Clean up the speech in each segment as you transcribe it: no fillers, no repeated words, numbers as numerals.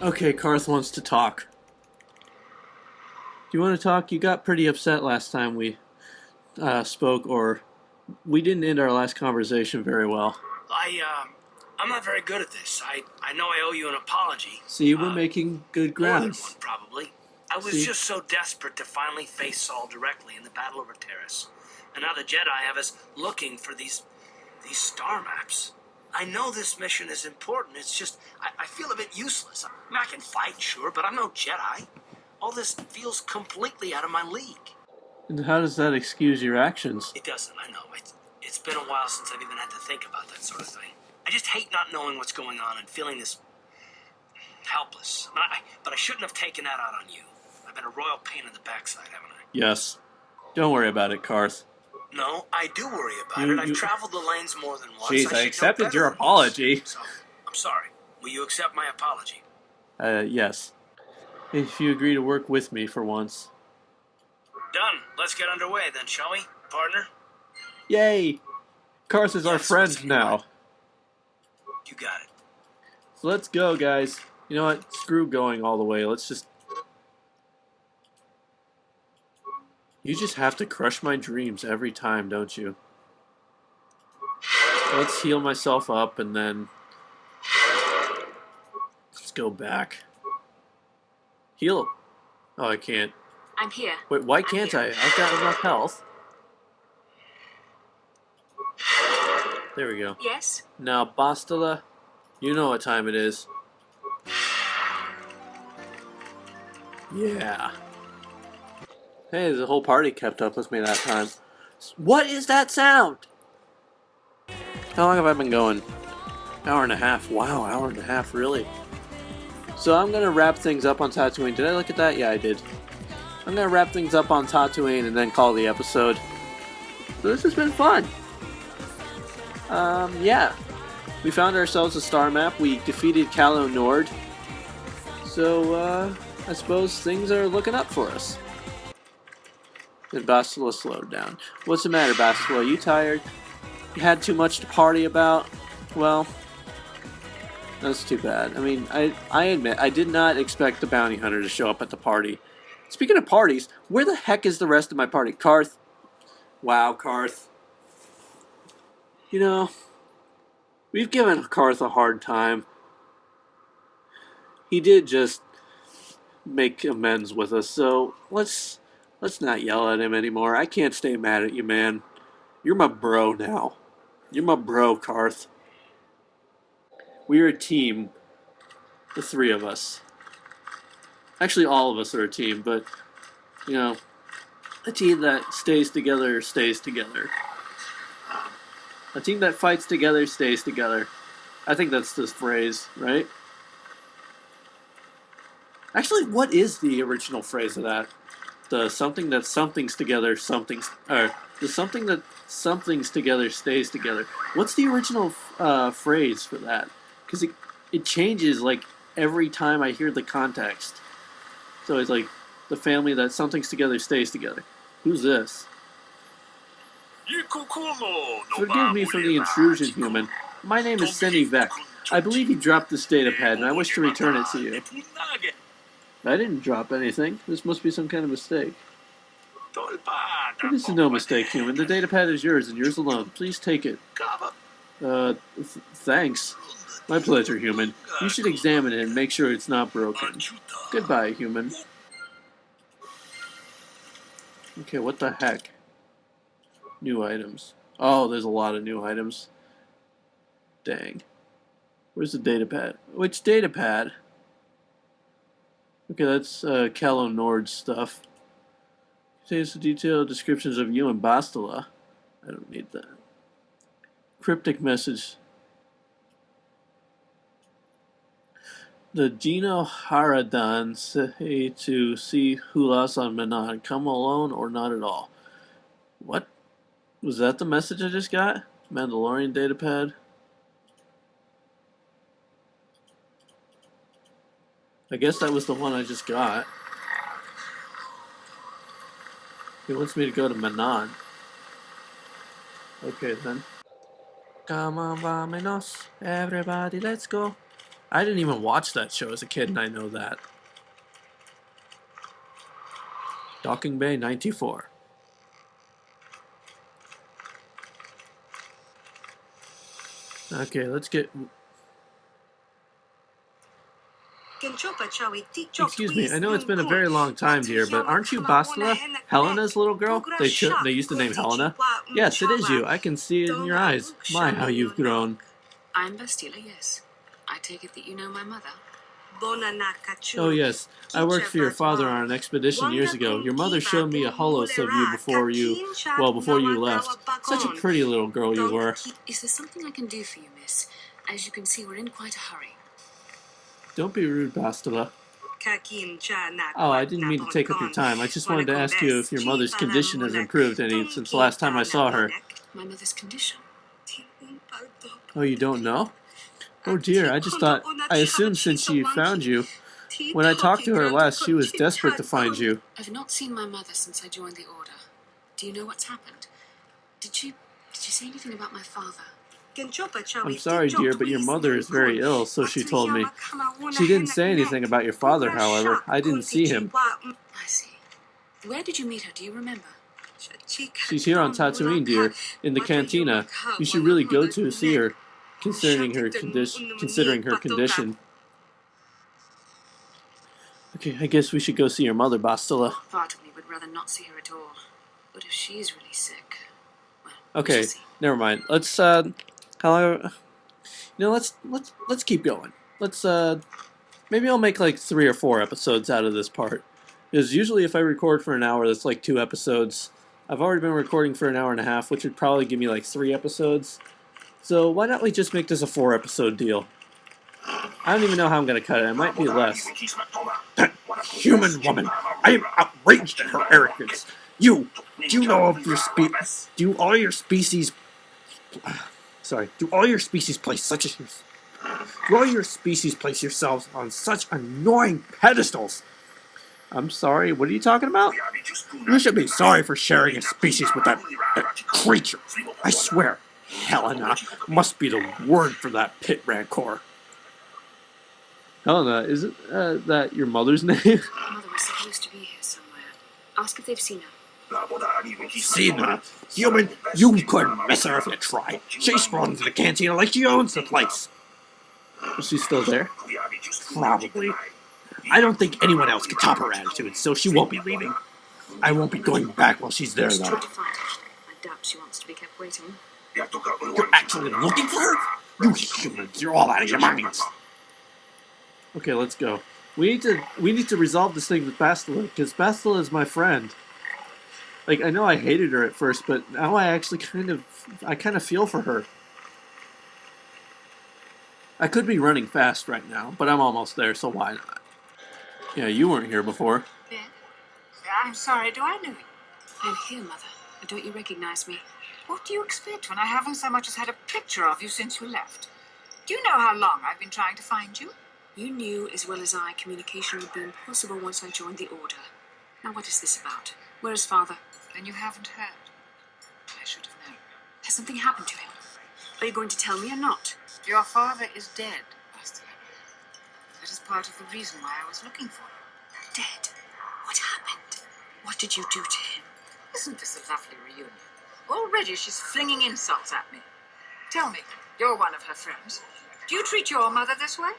Okay, Karth wants to talk. Do you want to talk? You got pretty upset last time we spoke, or we didn't end our last conversation very well. I'm not very good at this. I know I owe you an apology. See, we're making good grounds. More than one, probably. I was just so desperate to finally face Saul directly in the battle over Terrace. And now the Jedi have us looking for these star maps. I know this mission is important. It's just, I feel a bit useless. I mean, I can fight, sure, but I'm no Jedi. All this feels completely out of my league. And how does that excuse your actions? It doesn't, I know. It's been a while since I've even had to think about that sort of thing. I just hate not knowing what's going on and feeling this helpless. But I shouldn't have taken that out on you. I've been a royal pain in the backside, haven't I? Yes. Don't worry about it, Karth. No, I do worry about it. I've traveled the lanes more than once. Jeez, I accepted your apology. So, I'm sorry. Will you accept my apology? Yes. If you agree to work with me for once. Done. Let's get underway then, shall we, partner? Yay! Karth is our friend now. You got it. So let's go, guys. You know what? Screw going all the way. Let's just... You just have to crush my dreams every time, don't you? Let's heal myself up and then... Let's go back. Heal. Oh, I can't. I'm here. Wait, why can't I? I've got enough health. There we go. Yes? Now, Bastila, you know what time it is. Yeah. Hey, the whole party kept up with me that time. What is that sound? How long have I been going? Hour and a half. Wow, hour and a half, really? So I'm going to wrap things up on Tatooine. Did I look at that? Yeah, I did. I'm going to wrap things up on Tatooine and then call the episode. So this has been fun. Yeah. We found ourselves a star map. We defeated Calo Nord. So, I suppose things are looking up for us. And Bastila slowed down. What's the matter, Bastila? You tired? You had too much to party about? Well, that's too bad. I mean, I admit, I did not expect the bounty hunter to show up at the party. Speaking of parties, where the heck is the rest of my party? Karth? Wow, Karth. You know, we've given Karth a hard time. He did just make amends with us, so let's not yell at him anymore. I can't stay mad at you, man. You're my bro now. You're my bro, Karth. We're a team. The three of us. Actually, all of us are a team, but, you know, a team that stays together stays together. A team that fights together stays together. I think that's this phrase, right? Actually, what is the original phrase of that? The something that something's together, something's... Or, the something that something's together stays together. What's the original phrase for that? Because it changes, like, every time I hear the context. So it's like, the family that something's together stays together. Who's this? Forgive me for the intrusion, human. My name is Seni Vec. I believe you dropped this data pad, and I wish to return it to you. I didn't drop anything. This must be some kind of mistake. This is no mistake, human. The data pad is yours, and yours alone. Please take it. Thanks. My pleasure, human. You should examine it and make sure it's not broken. Goodbye, human. Okay, what the heck? New items. Oh, there's a lot of new items. Dang. Where's the data pad? Which data pad? Okay, that's Calo Nord's stuff. Contains the detailed descriptions of you and Bastila. I don't need that. Cryptic message. The Gino Haradan say to see Hulas on Manan. Come alone or not at all. What? Was that the message I just got? Mandalorian datapad? I guess that was the one I just got. He wants me to go to Manan. Okay then. Come on, vámonos. Everybody, let's go. I didn't even watch that show as a kid, and I know that. Docking Bay 94. Okay, let's get... Excuse me, I know it's been a very long time, dear, but aren't you Bastila? Helena's little girl? They used to name Helena? Yes, it is you. I can see it in your eyes. My, how you've grown. I'm Bastila, yes. I take it that you know my mother. Oh yes, I worked for your father on an expedition years ago. Your mother showed me a holos of you before you left. Such a pretty little girl you were. Is there something I can do for you, miss? As you can see, we're in quite a hurry. Don't be rude, Bastila. Oh, I didn't mean to take up your time. I just wanted to ask you if your mother's condition has improved any since the last time I saw her. My mother's condition? Oh, you don't know? Oh dear, I assumed since she found you. When I talked to her last, she was desperate to find you. I've not seen my mother since I joined the Order. Do you know what's happened? Did you say anything about my father? I'm sorry, dear, but your mother is very ill, so she told me. She didn't say anything about your father, however. I didn't see him. I see. Where did you meet her? Do you remember? She's here on Tatooine, dear, in the cantina. You should really go to see her, considering her condition. Okay, I guess we should go see your mother, Bastila. Part of me would rather not see her at all. But if she's really sick, well, okay, never mind. Let's let's keep going. Maybe I'll make like 3 or 4 episodes out of this part. Because usually if I record for an hour, that's like 2 episodes. I've already been recording for an hour and a half, which would probably give me like 3 episodes. So why not we just make this a 4-episode deal? I don't even know how I'm going to cut it. It might be less. That human woman! I am outraged at her arrogance. Do you know of your do all your species place yourselves on such annoying pedestals? I'm sorry, what are you talking about? You should be sorry for sharing a species with that creature. I swear, Helena must be the word for that pit rancor. Helena, isn't that your mother's name? Mother was supposed to be here somewhere. Ask if they've seen her. Seen her? Human, you couldn't miss her if you tried. She's run to the cantina like she owns the place. Is she still there? Probably. I don't think anyone else can top her attitude, so she won't be leaving. I won't be going back while she's there, though. Try to find her. I doubt she wants to be kept waiting. You're actually looking for her? You humans, you're all out of your minds. Okay, let's go. We need to resolve this thing with Bastila, because Bastila is my friend. Like, I know I hated her at first, but now I actually kind of feel for her. I could be running fast right now, but I'm almost there, so why not? Yeah, you weren't here before. Ben? I'm sorry, do I know you? I'm here, Mother. Don't you recognize me? What do you expect when I haven't so much as had a picture of you since you left? Do you know how long I've been trying to find you? You knew as well as I communication would be impossible once I joined the Order. Now what is this about? Where is Father? Then you haven't heard. I should have known. Has something happened to him? Are you going to tell me or not? Your father is dead, Bastila. That is part of the reason why I was looking for you. Dead? What happened? What did you do to him? Isn't this a lovely reunion? Already she's flinging insults at me. Tell me, you're one of her friends. Do you treat your mother this way?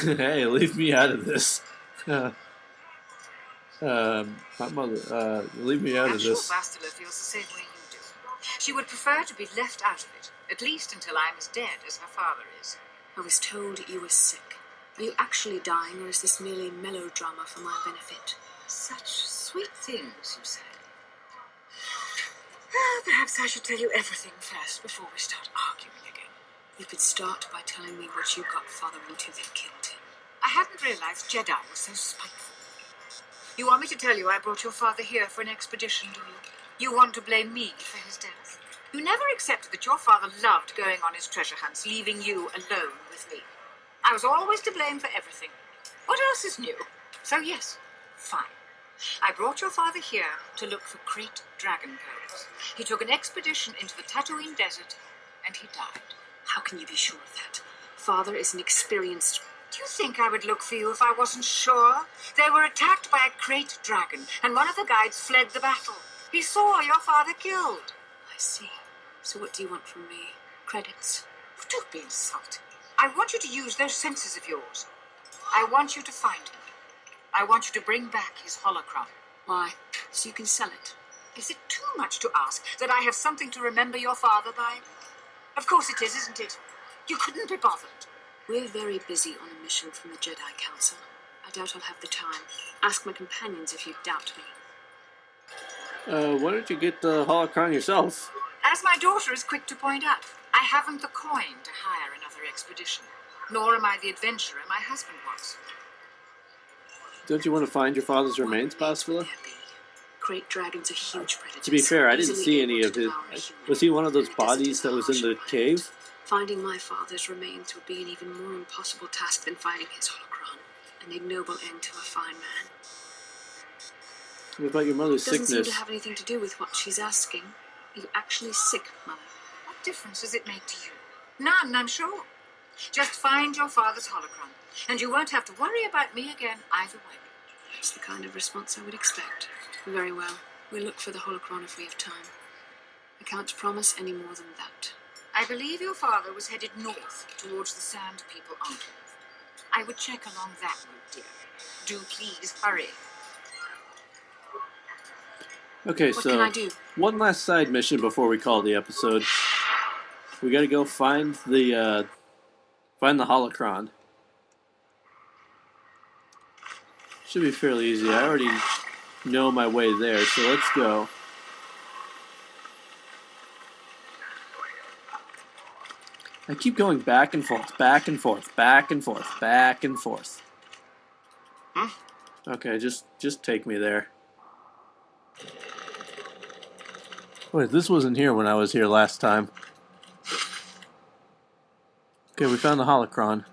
Hey, leave me out of this. My mother, leave me out of this. I'm sure Bastila feels the same way you do. She would prefer to be left out of it, at least until I'm as dead as her father is. I was told you were sick. Are you actually dying, or is this merely melodrama for my benefit? Such sweet things, you say. Well, perhaps I should tell you everything first before we start arguing again. You could start by telling me what you got Father into that killed him. I hadn't realized Jedi was so spiteful. You want me to tell you I brought your father here for an expedition, do you? You want to blame me for his death? You never accepted that your father loved going on his treasure hunts, leaving you alone with me. I was always to blame for everything. What else is new? So yes, fine. I brought your father here to look for great dragon pearls. He took an expedition into the Tatooine desert, and he died. How can you be sure of that? father is an experienced... Do you think I would look for you if I wasn't sure? They were attacked by a great dragon, and one of the guides fled the battle. He saw your father killed. I see. So what do you want from me? Credits? Don't be insulting. I want you to use those senses of yours. I want you to find him. I want you to bring back his holocron. Why? So you can sell it? Is it too much to ask that I have something to remember your father by? Of course it is, isn't it? You couldn't be bothered. We're very busy on a mission from the Jedi Council. I doubt I'll have the time. Ask my companions if you doubt me. Why don't you get the holocron yourself? As my daughter is quick to point out, I haven't the coin to hire another expedition. Nor am I the adventurer my husband was. Don't you want to find your father's remains, What possibly? would there be? Great dragons are huge predators. To be fair, I didn't easily see able any to of his... devour a human. Was he one of those In a desert bodies that was in the harsh cave? Finding my father's remains would be an even more impossible task than finding his holocron. An ignoble end to a fine man. What about your mother's Doesn't seem sickness? to have anything to do with what she's asking. Are you actually sick, Mother? What difference does it make to you? None, I'm sure. Just find your father's holocron, and you won't have to worry about me again either way. That's the kind of response I would expect. Very well. We'll look for the holocron if we have time. I can't promise any more than that. I believe your father was headed north towards the Sand People Enclave. I would check along that route, dear. Do please hurry. Okay, What so can I do? one last side mission before we call the episode. We gotta go find the holocron. Should be fairly easy. I already know my way there, so let's go. I keep going back and forth, back and forth, back and forth, back and forth. Okay, just take me there. Wait, this wasn't here when I was here last time. Okay, we found the holocron.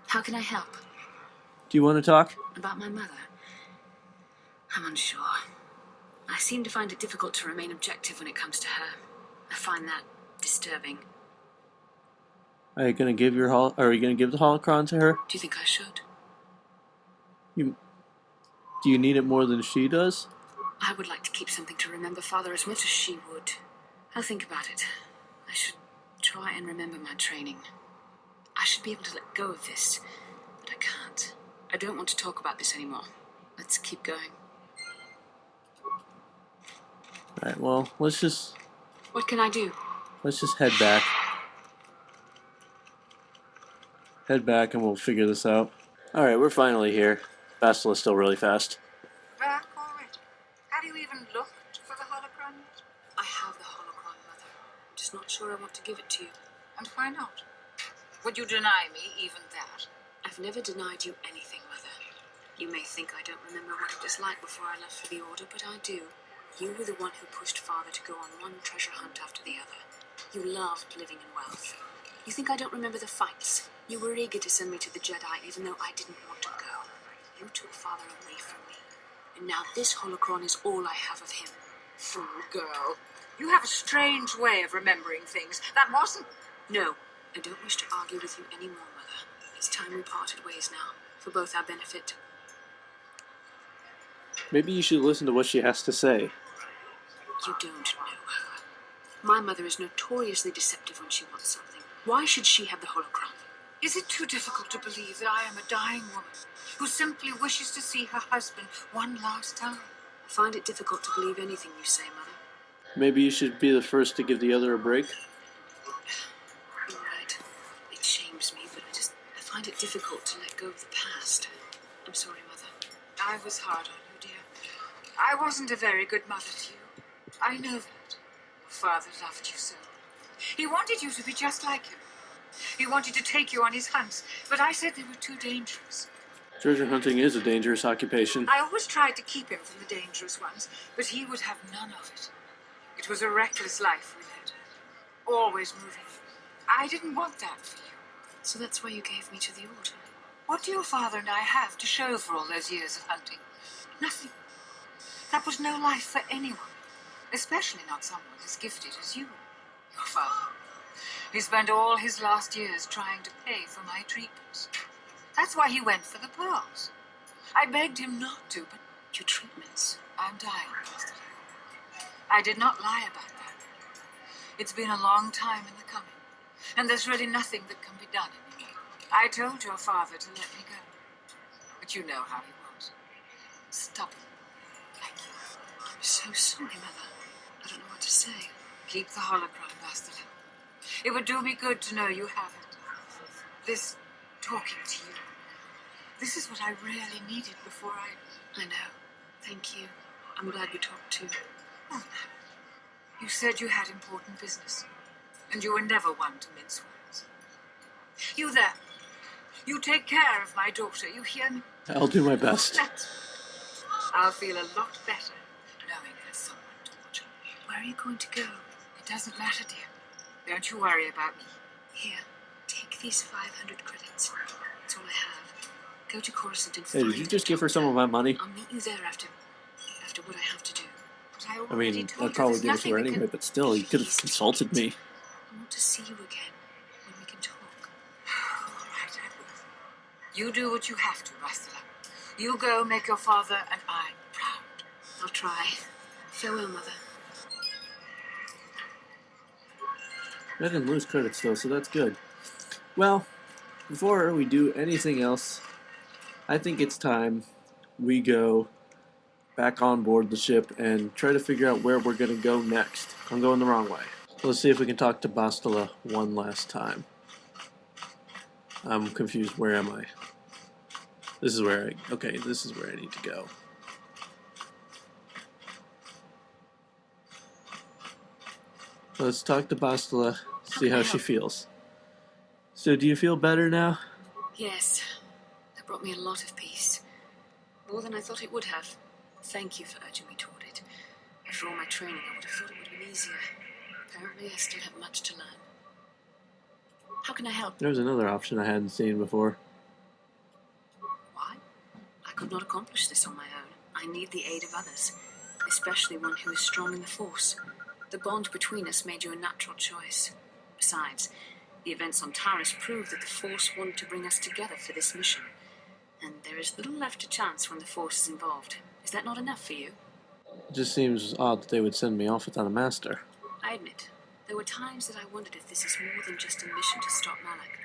How can I help? Do you want to talk? About my mother? I'm unsure. I seem to find it difficult to remain objective when it comes to her. I find that disturbing. Are you gonna give Are you gonna give the holocron to her? Do you think I should? Do you need it more than she does? I would like to keep something to remember Father as much as she would. I'll think about it. I should try and remember my training. I should be able to let go of this, but I can't. I don't want to talk about this anymore. Let's keep going. Alright, well, let's just What can I do? head back. Head back and we'll figure this out. Alright, we're finally here. Basilisk's still really fast. Back already? Have you even looked for the holocron yet? I have the holocron, Mother. I'm just not sure I want to give it to you. And why not? Would you deny me even that? I've never denied you anything, Mother. You may think I don't remember what it was like before I left for the Order, but I do. You were the one who pushed Father to go on one treasure hunt after the other. You loved living in wealth. You think I don't remember the fights? You were eager to send me to the Jedi, even though I didn't want to go. You took Father away from me. And now this holocron is all I have of him. Fool girl. You have a strange way of remembering things. That wasn't... No, I don't wish to argue with you anymore, Mother. It's time we parted ways now, for both our benefit. Maybe you should listen to what she has to say. You don't know her. My mother is notoriously deceptive when she wants something. Why should she have the holocron? Is it too difficult to believe that I am a dying woman who simply wishes to see her husband one last time? I find it difficult to believe anything you say, Mother. Maybe you should be the first to give the other a break. You're right. It shames me, but I find it difficult to let go of the past. I'm sorry, Mother. I was hard on you, dear. I wasn't a very good mother to you. I know that. Your father loved you so. He wanted you to be just like him. He wanted to take you on his hunts, but I said they were too dangerous. Treasure hunting is a dangerous occupation. I always tried to keep him from the dangerous ones, but he would have none of it. It was a reckless life we led. Always moving. I didn't want that for you. So that's why you gave me to the Order. What do your father and I have to show for all those years of hunting? Nothing. That was no life for anyone, especially not someone as gifted as you, your father. He spent all his last years trying to pay for my treatments. That's why he went for the pearls. I begged him not to, but Your treatments. I'm dying, Bastila. I did not lie about that. It's been a long time in the coming, and there's really nothing that can be done anymore. I told your father to let me go, but you know how he was. Stubborn, like you. I'm so sorry, Mother. I don't know what to say. Keep the holocron, Bastila. It would do me good to know you have it. This talking to you. This is what I really needed before I know. Thank you. I'm glad we talked too. Oh, no. You said you had important business, and you were never one to mince words. You there. You take care of my daughter, you hear me? I'll do my best. I'll feel a lot better knowing there's someone to watch her. Where are you going to go? It doesn't matter, dear. Don't you worry about me. Here, take these 500 credits. That's all I have. Go to Coruscant and Hey, find did you just give her some of my money? I'll meet you there after what I have to do. But I I already mean, told I'd probably you give there's it to her nothing that anyway, but still, you could have consulted me. I want to see you again when we can talk. All right, I will. You do what you have to, Bastila. You go make your father and I proud. I'll try. Farewell, Mother. I didn't lose credits though, so that's good. Well, before we do anything else, I think it's time we go back on board the ship and try to figure out where we're going to go next. I'm going the wrong way. Let's see if we can talk to Bastila one last time. I'm confused. Where am I? This is where okay, this is where I need to go. Let's talk to Bastila, see how she feels. So, do you feel better now? Yes. That brought me a lot of peace. More than I thought it would have. Thank you for urging me toward it. After all my training, I would have thought it would have been easier. Apparently, I still have much to learn. How can I help? There's another option I hadn't seen before. Why? I could not accomplish this on my own. I need the aid of others, especially one who is strong in the Force. The bond between us made you a natural choice. Besides, the events on Taris prove that the Force wanted to bring us together for this mission. And there is little left to chance when the Force is involved. Is that not enough for you? It just seems odd that they would send me off without a master. I admit, there were times that I wondered if this is more than just a mission to stop Malak.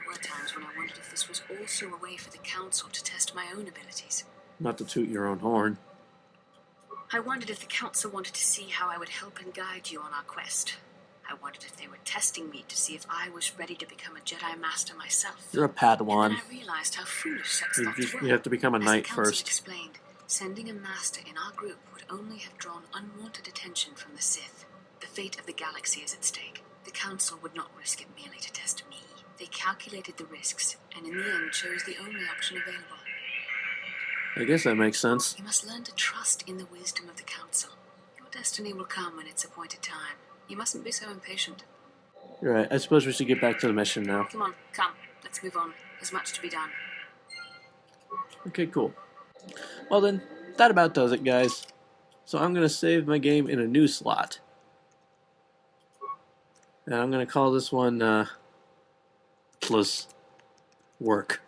There were times when I wondered if this was also a way for the Council to test my own abilities. Not to toot your own horn. I wondered if the Council wanted to see how I would help and guide you on our quest. I wondered if they were testing me to see if I was ready to become a Jedi Master myself. You're a And Padawan. then I realized how foolish such thoughts were. You have to become a As knight the Council first. explained, sending a Master in our group would only have drawn unwanted attention from the Sith. The fate of the galaxy is at stake. The Council would not risk it merely to test me. They calculated the risks, and in the end chose the only option available. I guess that makes sense. You must learn to trust in the wisdom of the Council. Your destiny will come when it's appointed time. You mustn't be so impatient. You're right. I suppose we should get back to the mission now. Come on, come. Let's move on. There's much to be done. Okay, cool. Well then, that about does it, guys. So I'm going to save my game in a new slot. And I'm going to call this one, plus work.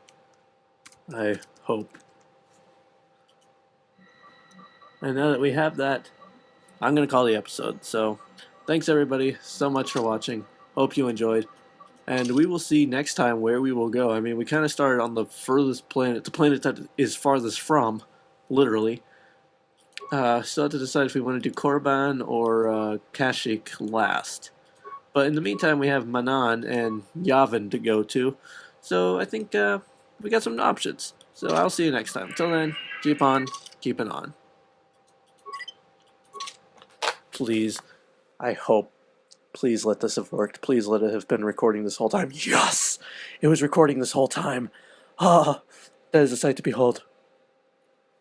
I hope. And now that we have that, I'm going to call the episode. So, thanks everybody so much for watching. Hope you enjoyed. And we will see next time where we will go. I mean, we kind of started on the furthest planet, the planet that is farthest from, literally. Still have to decide if we want to do Korriban or Kashyyyk last. But in the meantime, we have Manan and Yavin to go to. So I think we got some options. So I'll see you next time. Till then, keep on keeping on. Please, I hope, please let this have worked. Please let it have been recording this whole time. Yes! It was recording this whole time. Ah, that is a sight to behold.